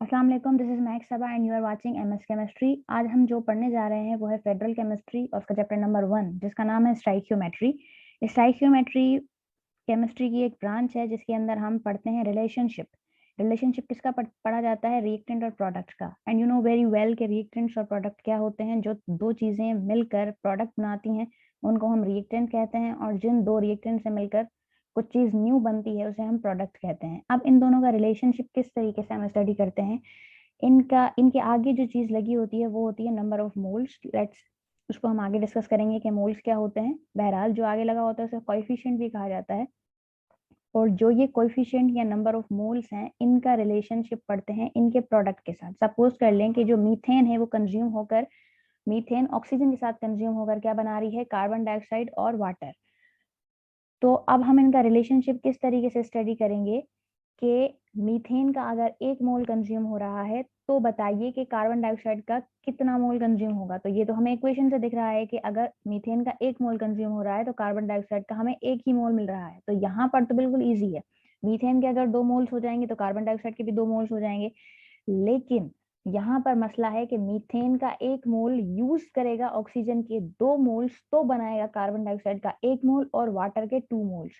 अस्सलाम वालेकुम, this is Max Saba and you are watching MS chemistry. आज हम जो पढ़ने जा रहे हैं वो है फेडरल केमिस्ट्री और उसका चैप्टर नंबर 1 जिसका नाम है स्टाइकियोमेट्री। स्टाइकियोमेट्री केमिस्ट्री की एक ब्रांच है जिसके अंदर हम पढ़ते हैं रिलेशनशिप। रिलेशनशिप किसका पढ़ा जाता है? रिएक्टेंट और प्रोडक्ट का। And you know very well कि रिएक्टेंट्स और प्रोडक्ट क्या होते हैं। जो दो चीजें मिलकर प्रोडक्ट बनाती हैं उनको हम रिएक्टेंट कहते हैं, और जिन दो रिएक्टेंट से मिलकर कुछ चीज न्यू बनती है उसे हम प्रोडक्ट कहते हैं। अब इन दोनों का रिलेशनशिप किस तरीके से हम स्टडी करते हैं, इनके आगे जो चीज लगी होती है वो होती है नंबर ऑफ मोल्स। लेट्स उसको हम आगे डिस्कस करेंगे कि मोल्स क्या होते हैं। बहरहाल जो आगे लगा होता है उसे कोएफिशिएंट भी कहा जाता है। और जो ये कोएफिशिएंट या नंबर ऑफ मोल्स हैं इनका रिलेशनशिप पढ़ते हैं इनके प्रोडक्ट के साथ। सपोज कर लें कि जो मीथेन है वो कंज्यूम होकर, मीथेन ऑक्सीजन के साथ कंज्यूम होकर क्या बना रही है? कार्बन डाइऑक्साइड और वाटर। तो अब हम इनका रिलेशनशिप किस तरीके से स्टडी करेंगे कि मीथेन का अगर 1 मोल कंज्यूम हो रहा है तो बताइए कि कार्बन डाइऑक्साइड का कितना मोल कंज्यूम होगा। तो ये तो हमें इक्वेशन से दिख रहा है कि अगर मीथेन का 1 मोल कंज्यूम हो रहा है तो कार्बन डाइऑक्साइड का हमें 1 ही मोल मिल रहा है। तो यहाँ पर तो बिल्कुल ईजी है। मीथेन के अगर 2 मोल्स हो जाएंगे तो कार्बन डाइऑक्साइड के भी 2 मोल्स हो जाएंगे। लेकिन यहाँ पर मसला है कि मीथेन का 1 मोल यूज करेगा ऑक्सीजन के 2 मोल्स तो बनाएगा कार्बन डाइऑक्साइड का 1 मोल और वाटर के 2 मोल्स।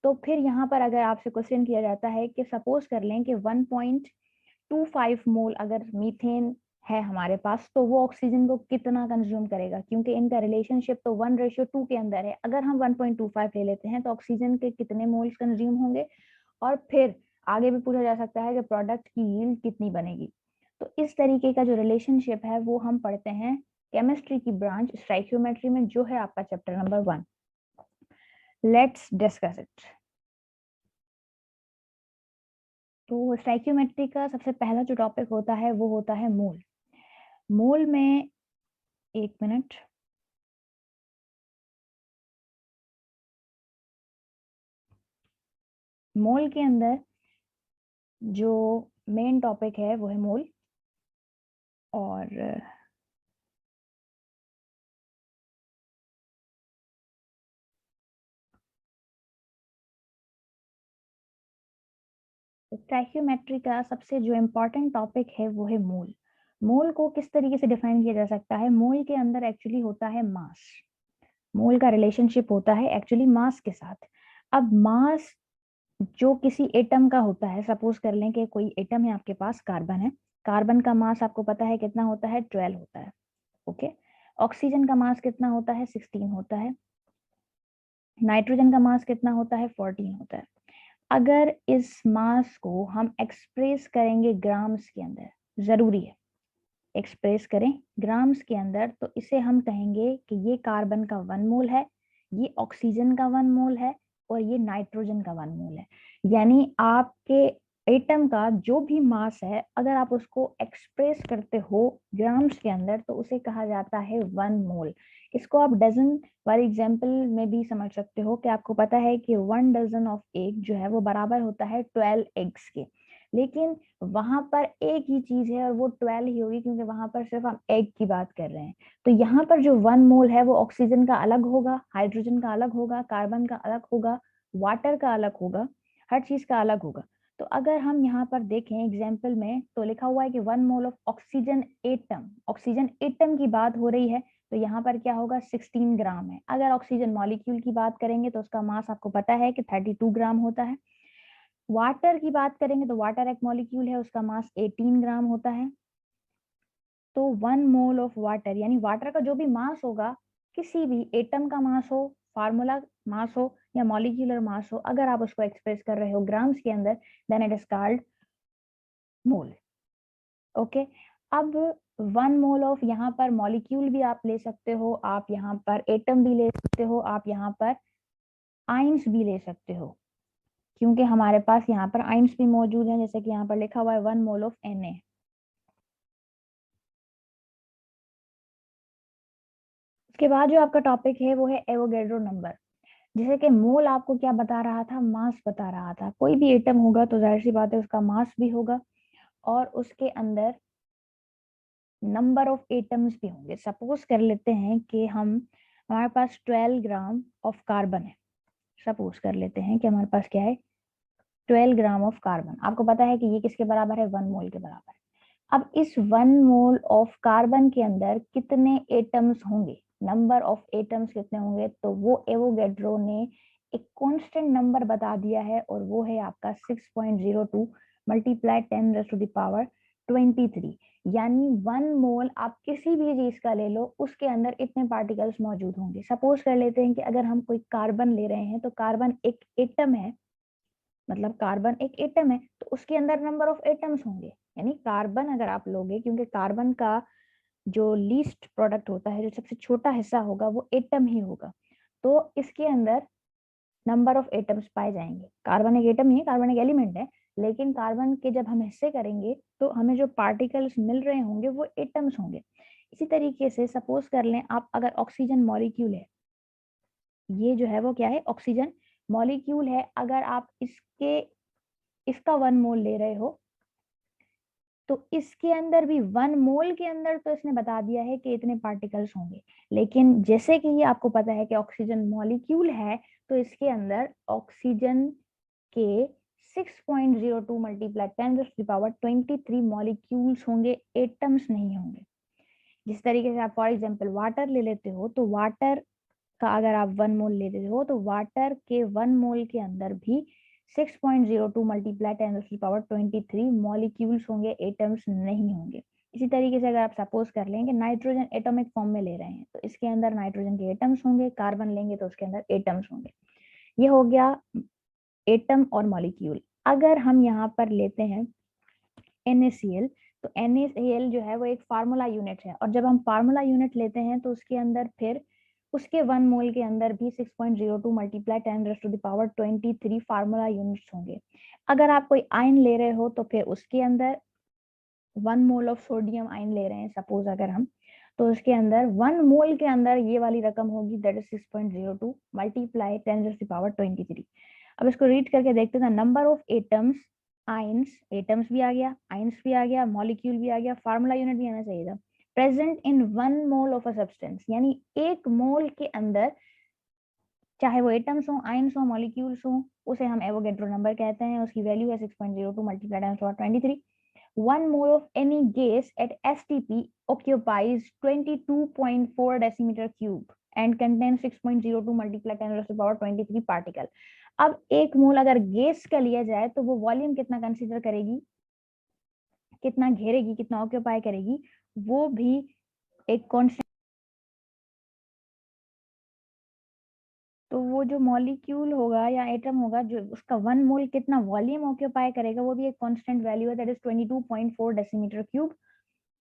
तो फिर यहाँ पर अगर आपसे क्वेश्चन किया जाता है कि सपोज कर लें कि 1.25 मोल अगर मीथेन है हमारे पास तो वो ऑक्सीजन को कितना कंज्यूम करेगा, क्योंकि इनका रिलेशनशिप तो 1:2 के अंदर है। अगर हम 1.25 ले लेते हैं तो ऑक्सीजन के कितने मोल्स कंज्यूम होंगे, और फिर आगे भी पूछा जा सकता है कि प्रोडक्ट की यील्ड कितनी बनेगी। तो इस तरीके का जो रिलेशनशिप है वो हम पढ़ते हैं केमिस्ट्री की ब्रांच स्टाइकियोमेट्री में, जो है आपका chapter number 1। Let's discuss it. तो स्टाइकियोमेट्री का सबसे पहला जो टॉपिक होता है वो होता है मोल। मोल में, एक मिनट, मोल के अंदर जो मेन टॉपिक है वो है मोल। और स्टाइकियोमेट्री का सबसे जो इम्पोर्टेंट टॉपिक है वो है मोल। मोल को किस तरीके से डिफाइन किया जा सकता है? मोल के अंदर एक्चुअली होता है मास। मोल का रिलेशनशिप होता है एक्चुअली मास के साथ। अब मास जो किसी एटम का होता है, सपोज कर लें कि कोई एटम है आपके पास, कार्बन है। कार्बन का मास आपको पता है कितना होता है? 12 होता है। ओके। ऑक्सीजन का मास कितना होता है? 16 होता है। नाइट्रोजन का मास कितना होता है? 14 होता है। अगर इस मास को हम एक्सप्रेस करेंगे ग्राम्स के अंदर, जरूरी है एक्सप्रेस करें ग्राम्स के अंदर, तो इसे हम कहेंगे कि ये कार्बन का 1 मोल है, ये ऑक्सीजन का 1 मोल है, और ये नाइट्रोजन का 1 मोल है। यानी आपके एटम का जो भी मास है अगर आप उसको एक्सप्रेस करते हो ग्राम्स के अंदर तो उसे कहा जाता है 1 मोल। इसको आप डजन वाले एग्जाम्पल में भी समझ सकते हो कि आपको पता है कि 1 डजन ऑफ एग जो है वो बराबर होता है 12 एग्स के। लेकिन वहां पर एक ही चीज है और वो 12 ही होगी, क्योंकि वहां पर सिर्फ हम एग की बात कर रहे हैं। तो यहाँ पर जो 1 मोल है वो ऑक्सीजन का अलग होगा, हाइड्रोजन का अलग होगा, कार्बन का अलग होगा, वाटर का अलग होगा, हर चीज का अलग होगा। तो अगर हम यहाँ पर देखें एग्जाम्पल में तो लिखा हुआ है कि 1 mole of oxygen atom, oxygen atom की बात हो रही है, तो यहाँ पर क्या होगा? 16 ग्राम है। अगर ऑक्सीजन मॉलिक्यूल की बात करेंगे तो उसका मास आपको पता है कि 32 ग्राम होता है। वाटर की बात करेंगे तो वाटर एक मॉलिक्यूल है, उसका मास 18 ग्राम होता है। तो 1 मोल ऑफ वाटर, यानी वाटर का जो भी मास होगा, किसी भी एटम का मास हो, फार्मूला मास हो या मॉलिक्यूलर मास हो, अगर आप उसको एक्सप्रेस कर रहे हो ग्राम्स के अंदर then it is called mole. Okay. अब 1 मोल ऑफ, यहाँ पर मॉलिक्यूल भी आप ले सकते हो, आप यहाँ पर एटम भी ले सकते हो, आप यहाँ पर आइंस भी ले सकते हो, क्योंकि हमारे पास यहाँ पर आइंस भी मौजूद हैं, जैसे कि यहाँ पर लिखा हुआ है 1 मोल ऑफ Na। उसके बाद जो आपका टॉपिक है वो है एवोगैड्रो नंबर। जैसे कि मोल आपको क्या बता रहा था? मास बता रहा था। कोई भी एटम होगा तो जाहिर सी बात है उसका मास भी होगा और उसके अंदर नंबर ऑफ एटम्स भी होंगे। सपोज कर लेते हैं कि हमारे पास 12 ग्राम ऑफ कार्बन है। सपोज कर लेते हैं कि हमारे पास क्या है? 12 ग्राम ऑफ कार्बन। आपको पता है कि ये किसके बराबर है? 1 मोल के बराबर है। अब इस 1 मोल ऑफ कार्बन के अंदर कितने एटम्स होंगे, नंबर ऑफ एटम्स कितने होंगे, तो वो एवोगैड्रो ने एक कांस्टेंट नंबर बता दिया है और वो है आपका 6.02 multiply 10 raise to the power 23। यानी 1 मोल आप किसी भी चीज का ले लो, उसके अंदर इतने पार्टिकल्स मौजूद होंगे। सपोज कर लेते हैं कि अगर हम कोई कार्बन ले रहे हैं तो कार्बन एक एटम है, मतलब कार्बन एक एटम है तो उसके अंदर नंबर ऑफ एटम्स होंगे। यानी कार्बन अगर आप लोगे, क्योंकि कार्बन का जो लीस्ट प्रोडक्ट होता है, जो सबसे छोटा हिस्सा होगा, वो एटम ही होगा, तो इसके अंदर नंबर ऑफ एटम्स पाए जाएंगे। कार्बन एक एटम ही है, कार्बन एक एलिमेंट है, लेकिन कार्बन के जब हम हिस्से करेंगे तो हमें जो पार्टिकल्स मिल रहे होंगे वो एटम्स होंगे। इसी तरीके से सपोज कर लें आप, अगर ऑक्सीजन मॉलिक्यूल है, ये जो है वो क्या है, ऑक्सीजन मॉलिक्यूल है, अगर आप इसका 1 मोल ले रहे हो तो इसके अंदर भी 1 मोल के अंदर तो इसने बता दिया है कि इतने पार्टिकल्स होंगे। लेकिन जैसे कि ये आपको पता है कि ऑक्सीजन मॉलिक्यूल है, तो इसके अंदर ऑक्सीजन के 6.02 multiply 10 to the power 23 molecules होंगे, एटम्स नहीं होंगे। जिस तरीके से आप फॉर एग्जांपल वाटर ले लेते हो, तो वाटर का अगर आप 1 मोल लेते हो तो वाटर के 1 मोल के अंदर भी 6.02 multiply 10 to the power 23 molecules होंगे, एटम्स नहीं होंगे। इसी तरीके से अगर आप सपोज कर लें कि नाइट्रोजन एटॉमिक फॉर्म में ले रहे हैं, तो इसके अंदर नाइट्रोजन के एटम्स होंगे, कार्बन लेंगे तो उसके अंदर एटम्स होंगे। ये हो गया एटम और मॉलिक्यूल। अगर हम यहाँ पर लेते हैं NaCl, तो NaCl जो है वो एक फार्मूला यूनिट है, और जब हम फार्मूला यूनिट लेते हैं तो उसके अंदर फिर उसके 1 मोल के अंदर भी 6.02 multiply 10 raise to the power 23 formula units होंगे। अगर आप कोई आयन ले रहे हो तो फिर उसके अंदर 1 मोल ऑफ सोडियम आयन ले रहे हैं सपोज अगर हम, तो उसके अंदर 1 मोल के अंदर ये वाली रकम होगी, that is 6.02 multiply 10 raise to the power 23। अब इसको रीड करके देखते हैं, number of atoms, ions, atoms भी आ गया, आयंस भी आ गया, मॉलिक्यूल भी आ गया, फार्मूला यूनिट भी आना चाहिए था। Present in 1 mole of a substance, यानी 1 मोल के अंदर, चाहे वो एटम्स हो, आयंस हो, मॉलिक्यूल्स हो, उसे हम एवोगैड्रो नंबर कहते हैं। उसकी वैल्यू है 6.02 multiply 10 to the power 23। 1 mole of any gas at STP occupies 22.4 decimeter cube and contains 6.02 multiplied 10 raised to the power 23 particle। अब 1 मोल अगर गैस का लिया जाए तो वो वॉल्यूम कितना कंसीडर करेगी, कितना घेरेगी, कितना ऑक्यूपाई करेगी, वो भी एक कांस्टेंट। तो वो जो मॉलिक्यूल होगा या एटम होगा, जो उसका 1 मोल कितना वॉल्यूम ऑक्यूपाई करेगा, वो भी एक कांस्टेंट वैल्यू है, दैट इज 22.4 डेसीमीटर क्यूब।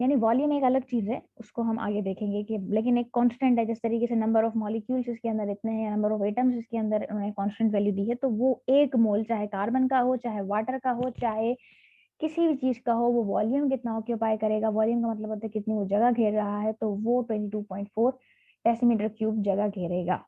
यानी वॉल्यूम एक अलग चीज है, उसको हम आगे देखेंगे कि, लेकिन एक कांस्टेंट है। जिस तरीके से नंबर ऑफ मॉलिक्यूल्स इसके अंदर इतने हैं, नंबर ऑफ एटम्स इसके अंदर उन्होंने कांस्टेंट वैल्यू दी है, तो वो 1 मोल चाहे कार्बन का हो, चाहे वाटर का हो, चाहे किसी भी चीज का हो, वो वॉल्यूम कितना ऑक्यूपाई करेगा, वॉल्यूम का मतलब होता है कितनी वो जगह घेर रहा है, तो वो 22.4 डेसीमीटर क्यूब जगह घेरेगा।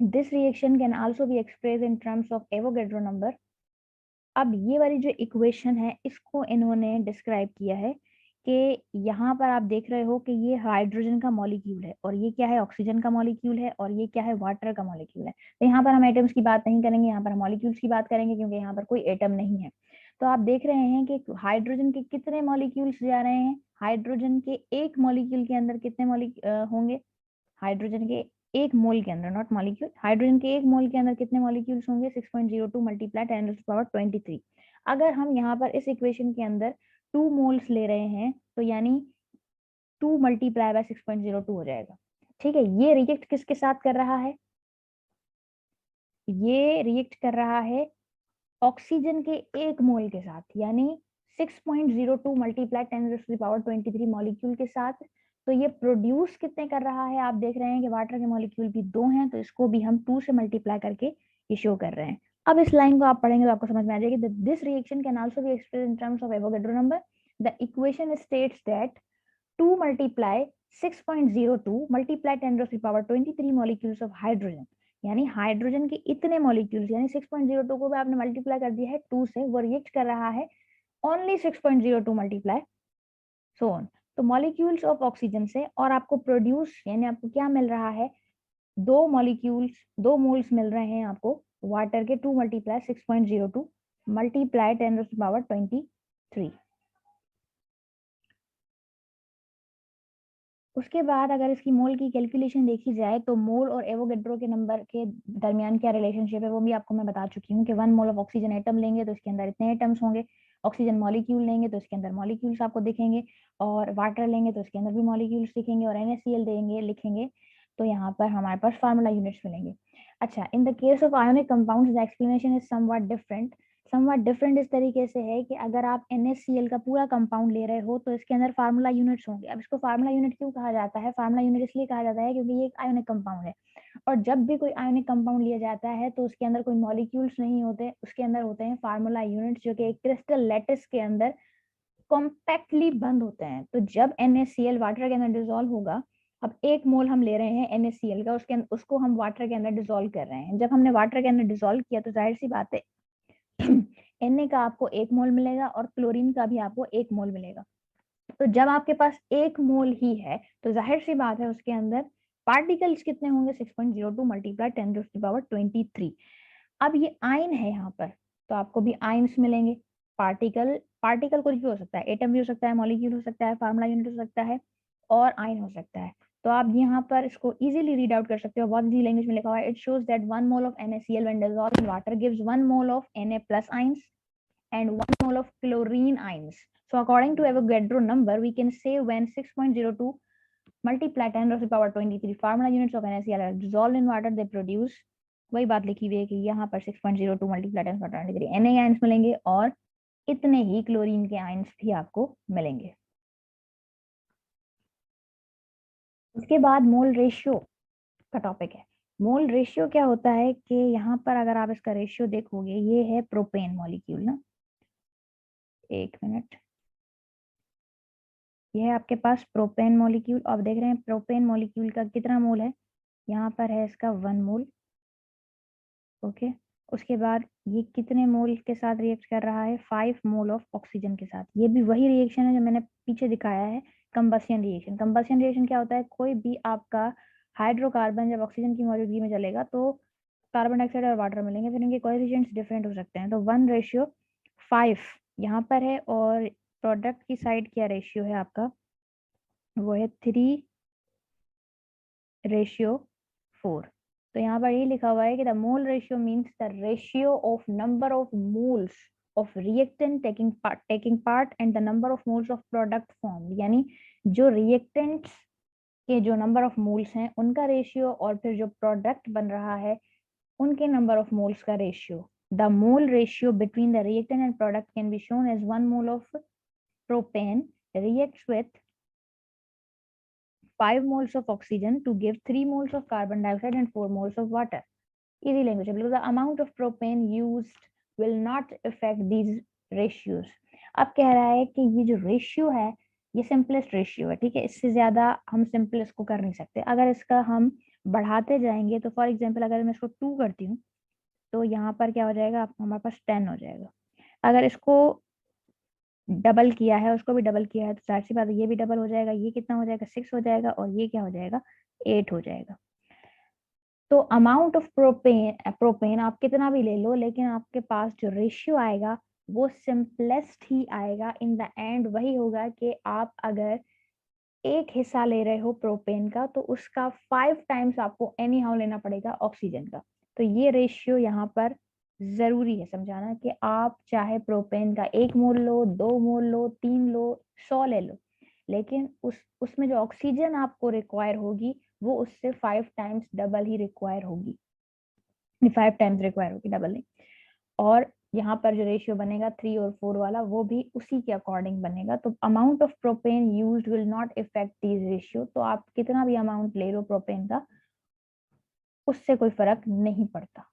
This reaction can also be express in terms of Avogadro number. अब ये वाली जो इक्वेशन है, इसको इन्होंने डिस्क्राइब किया है कि यहाँ पर आप देख रहे हो कि ये हाइड्रोजन का मॉलिक्यूल है, और ये क्या है, ऑक्सीजन का मॉलिक्यूल है, और ये क्या है, वाटर का मॉलिक्यूल है। तो यहाँ पर हम एटम्स की बात नहीं करेंगे, यहाँ पर हम मॉलिक्यूल्स की बात करेंगे, क्योंकि यहाँ पर कोई एटम नहीं है। तो आप देख रहे हैं कि हाइड्रोजन के कितने मॉलिक्यूल्स जा रहे हैं, हाइड्रोजन के एक मॉलिक्यूल के अंदर कितने होंगे, हाइड्रोजन के एक मोल के अंदर, नॉट मॉलिक्यूल, हाइड्रोजन के एक मोल के अंदर कितने मॉलिक्यूल्स होंगे, 6.02 मल्टीप्लाई 10 टू द पावर 23। अगर हम यहाँ पर इस इक्वेशन के अंदर 2 मोल्स ले रहे हैं, तो यानी 2 मल्टीप्लाई बाय 6.02 हो जाएगा। ठीक है, ये रिएक्ट किसके साथ कर रहा है, ये रिएक्ट कर रहा है ऑक्सीजन के 1 मोल के साथ, यानी 6.02 multiply 10 to the power 23 molecule के साथ। तो ये प्रोड्यूस कितने कर रहा है, आप देख रहे हैं कि वाटर के मॉलिक्यूल भी 2 हैं, तो इसको भी हम 2 से मल्टीप्लाई करके ये शो कर रहे हैं। अब इस लाइन को आप पढ़ेंगे तो आपको समझ में आ जाएगी, this reaction can also be expressed in terms of Avogadro number. The equation states that 2 multiply 6.02 multiply 10 to the power 23 molecules of hydrogen, यानी हाइड्रोजन के इतने मॉलिक्यूल्स, यानी 6.02 को भी आपने मल्टीप्लाई कर दिया है 2 से, वो रिएक्ट कर रहा है ओनली 6.02 मल्टीप्लाई सो ऑन। तो मॉलिक्यूल्स ऑफ ऑक्सीजन से, और आपको प्रोड्यूस, यानी आपको क्या मिल रहा है, 2 मॉलिक्यूल्स, 2 मोल्स मिल रहे हैं आपको वाटर के, 2 multiply 6.02 multiply 10 to the power 23। उसके बाद अगर इसकी मोल की कैलकुलेशन देखी जाए तो मोल और एवोगेड्रो के नंबर के दरमियान क्या रिलेशनशिप है वो भी आपको मैं बता चुकी हूँ कि 1 मोल ऑफ ऑक्सीजन एटम लेंगे तो इसके अंदर इतने एटम्स होंगे, ऑक्सीजन मॉलिक्यूल लेंगे तो इसके अंदर मॉलिक्यूल्स आपको दिखेंगे, और वाटर लेंगे तो इसके अंदर भी मॉलिक्यूल्स दिखेंगे, और NaCl देंगे लिखेंगे तो यहाँ पर हमारे पास फार्मूला यूनिट्स मिलेंगे। अच्छा, in the case of ionic compounds the explanation is somewhat different इस तरीके से है कि अगर आप NaCl का पूरा कंपाउंड ले रहे हो तो इसके अंदर फार्मूला यूनिट्स होंगे। अब इसको फार्मूला यूनिट क्यों कहा जाता है? फार्मूला यूनिट इसलिए कहा जाता है क्योंकि ये एक आयोनिक कंपाउंड है, और जब भी कोई आयोनिक कंपाउंड लिया जाता है तो उसके अंदर कोई मॉलिक्यूल्स नहीं होते, उसके अंदर होते हैं फार्मूला यूनिट्स जो कि एक क्रिस्टल लैटिस के अंदर कॉम्पैक्टली बंद होते हैं। तो जब NaCl वाटर के अंदर डिसॉल्व होगा, अब 1 मोल हम ले रहे हैं NaCl का, उसको हम वाटर के अंदर डिसॉल्व कर रहे हैं। जब हमने वाटर के अंदर डिसॉल्व किया तो जाहिर सी बात है Na का आपको 1 मोल मिलेगा और क्लोरीन का भी आपको 1 मोल मिलेगा। तो जब आपके पास 1 मोल ही है तो जाहिर सी बात है उसके अंदर पार्टिकल्स कितने होंगे? 6.02 मल्टीप्लाई 10⁻23। अब ये आयन है यहाँ पर, तो आपको भी आयन्स मिलेंगे। पार्टिकल पार्टिकल कुछ भी हो सकता है, एटम भी हो सकता है, मॉलिक्यूल हो सकता है, फार्मूला यूनिट हो सकता है, और आयन हो सकता है। तो आप यहाँ पर इसको इजीली रीड आउट कर सकते हो। बहुत इजी लैंग्वेज में लिखा हुआ है, it shows that 1 mole of NaCl when dissolved in water gives 1 mole of Na plus ions and 1 mole of chlorine ions. So according to Avogadro number, we can say when 6.02 multiply 10⁻23 formula units of NaCl are dissolved in water, they produce, वही बात लिखी हुई है कि यहाँ पर 6.02 multiply 10⁻23 Na ions मिलेंगे और इतने ही क्लोरीन के आयंस भी आपको मिलेंगे। उसके बाद मोल रेशियो का टॉपिक है। मोल रेशियो क्या होता है कि यहाँ पर अगर आप इसका रेशियो देखोगे, ये है प्रोपेन मॉलिक्यूल ना, एक मिनट, ये है आपके पास प्रोपेन मॉलिक्यूल। आप देख रहे हैं प्रोपेन मॉलिक्यूल का कितना मोल है, यहाँ पर है इसका 1 मोल। ओके, उसके बाद ये कितने मोल के साथ रिएक्ट कर रहा है? 5 मोल ऑफ ऑक्सीजन के साथ। ये भी वही रिएक्शन है जो मैंने पीछे दिखाया है, कंबशन रिएक्शन। कंबशन रिएक्शन क्या होता है? कोई भी आपका हाइड्रोकार्बन जब ऑक्सीजन की मौजूदगी में चलेगा तो कार्बन डाइऑक्साइड और वाटर मिलेंगे, फिर इनके कोएफिशिएंट्स डिफरेंट हो सकते हैं। तो 1:5 यहाँ पर है, और प्रोडक्ट की साइड क्या रेशियो है आपका? वो है 3:4। तो यहाँ पर ये लिखा हुआ है कि the mole ratio means the ratio of number of moles of reactant taking part and the number of moles of product form. यानी जो रिएक्टेंट्स के जो नंबर ऑफ मोल्स हैं उनका रेशियो, और फिर जो प्रोडक्ट बन रहा है उनके नंबर ऑफ मोल्स का ratio. The mole ratio between the reactant and product can be shown as 1 mole of propane reacts with 5 moles of oxygen to give 3 moles of carbon dioxide and 4 moles of water. Easy language, because the amount of propane used will not affect these ratios. अब कह रहा है कि ये जो ratio है ये simplest ratio है, ठीक है, इससे ज्यादा हम सिंपल इसको कर नहीं सकते। अगर इसका हम बढ़ाते जाएंगे तो फॉर एग्जांपल अगर मैं इसको 2 करती हूँ तो यहाँ पर क्या हो जाएगा? हमारे पास 10 हो जाएगा। अगर इसको डबल किया है, उसको भी डबल किया है, तो जाहिर सी बात है ये भी डबल हो जाएगा। ये कितना हो जाएगा? 6 हो जाएगा, और ये क्या हो जाएगा? 8 हो जाएगा। तो अमाउंट ऑफ प्रोपेन आप कितना भी ले लो, लेकिन आपके पास जो रेशियो आएगा वो सिंपलेस्ट ही आएगा। इन द एंड वही होगा कि आप अगर एक हिस्सा ले रहे हो प्रोपेन का तो उसका 5 टाइम्स आपको एनी हाउ लेना पड़ेगा ऑक्सीजन का। तो ये रेशियो यहाँ पर जरूरी है समझाना कि आप चाहे प्रोपेन का 1 मोल लो, 2 मोल लो, 3 लो, 100 ले लो, लेकिन उसमें जो ऑक्सीजन आपको रिक्वायर होगी वो उससे 5 टाइम्स डबल ही रिक्वायर होगी। 5 टाइम्स रिक्वायर होगी, डबल नहीं। और यहाँ पर जो रेशियो बनेगा 3 और 4 वाला वो भी उसी के अकॉर्डिंग बनेगा। तो amount of propane used will not effect this ratio. तो आप कितना भी अमाउंट ले लो प्रोपेन का उससे कोई फर्क नहीं पड़ता।